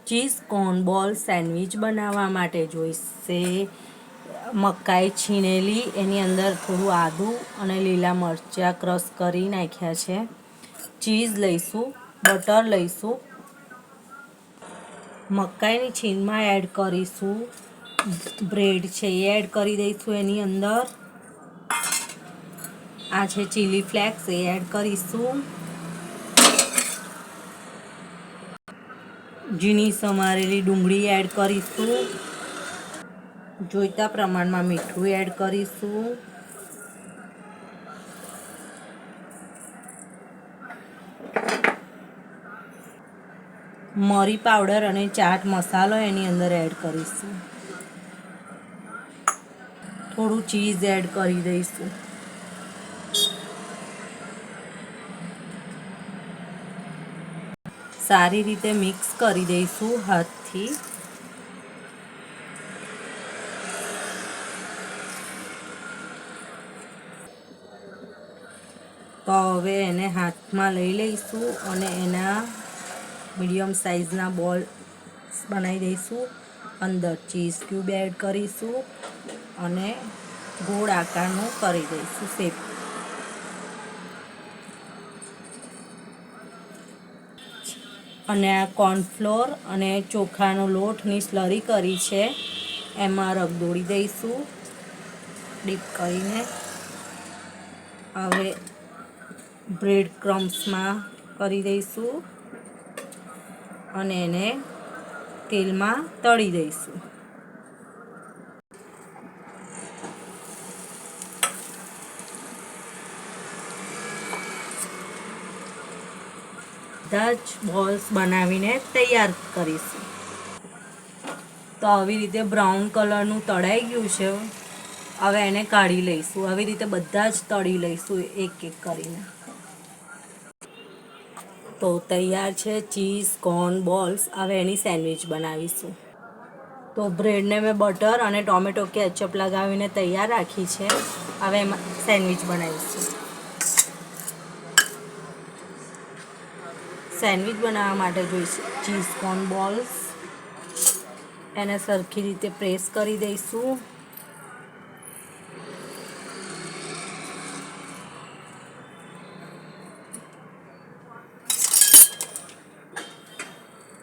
Cheese corn બોલ sandwich બનાવવા માટે જોઈશે મકાઈ છીણેલી, એની અંદર થોડું આદું અને લીલા મરચાં ક્રશ કરી નાખ્યા છે. ચીઝ લઈશું, બટર લઈશું, મકાઈની છીણમાં એડ કરીશું બ્રેડ છે એ એડ કરી દઈશું. એની અંદર આ છે ચીલી ફ્લેક્સ એ એડ કરીશું. ઝીણી સમારેલી ડુંગળી એડ કરીશું. જોઈતા પ્રમાણમાં મીઠું એડ કરીશું. મરી પાવડર અને ચાટ મસાલો એની અંદર એડ કરીશું. થોડું ચીઝ એડ કરી દઈશું. સારી રીતે મિક્સ કરી દઈશું હાથથી. તો હવે એને હાથમાં લઈ લઈશું અને એના મીડિયમ સાઇઝના બોલ્સ બનાવી દઈશું. અંદર ચીઝ ક્યુબ એડ કરીશું અને ગોળ આકારનું કરી દઈશું શેપ. અને આ કોર્નફ્લોર અને ચોખાનો લોટની સ્લરી કરી છે એમાં રગદોળી દઈશું ડીપ કરીને. હવે બ્રેડ ક્રમ્સમાં કરી દઈશું અને એને તેલમાં તળી દઈશું. બધા જ બોલ્સ બનાવીને તૈયાર કરીશું. તો આવી રીતે બ્રાઉન કલરનું તળાઈ ગયું છે. હવે એને કાઢી લઈશું. આવી રીતે બધા જ તળી લઈશું એક એક કરીને. તો તૈયાર છે ચીઝ કોર્ન બોલ્સ. હવે એની સેન્ડવિચ બનાવીશું. તો બ્રેડને મેં બટર અને ટોમેટો કેચઅપ લગાવીને તૈયાર રાખી છે. હવે એમાં સેન્ડવિચ બનાવીશું. સેન્ડવિચ બનાવવા માટે જોઈશે ચીઝ કોર્ન બોલ્સ. એને સરખી રીતે પ્રેસ કરી દઈશું.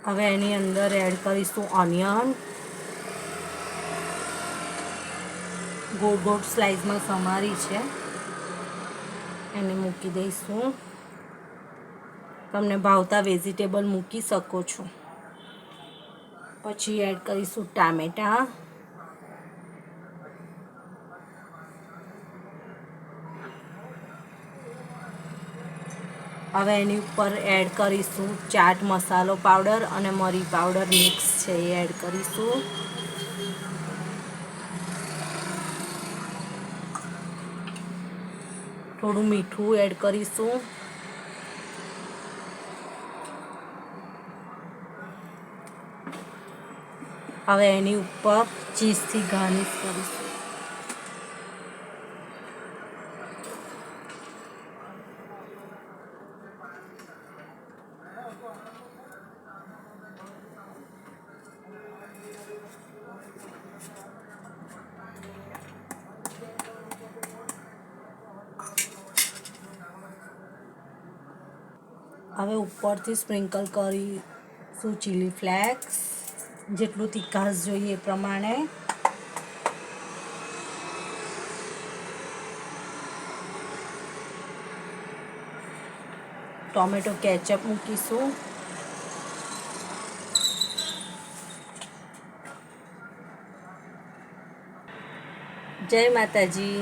હવે એની અંદર એડ કરીશું ઓનિયન. ગોળ ગોળ સ્લાઇસમાં સમારી છે એને મૂકી દઈશું. તમને ભાવતા વેજીટેબલ મૂકી શકો છો. પછી એડ કરીશું ટામેટાં. હવે એની ઉપર એડ કરીશું ચાટ મસાલો પાવડર અને મરી પાવડર મિક્સ છે એ એડ કરીશું. થોડું મીઠું એડ કરીશું. હવે એની ઉપર ચીઝથી ગાર્નિશ કરીશું. હવે ઉપરથી સ્પ્રિંકલ કરીશું ચીલી ફ્લેક્સ. જેટલું તીખાશ જોઈએ એ પ્રમાણે. ટોમેટો કેચઅપ મૂકીશું. જય માતાજી.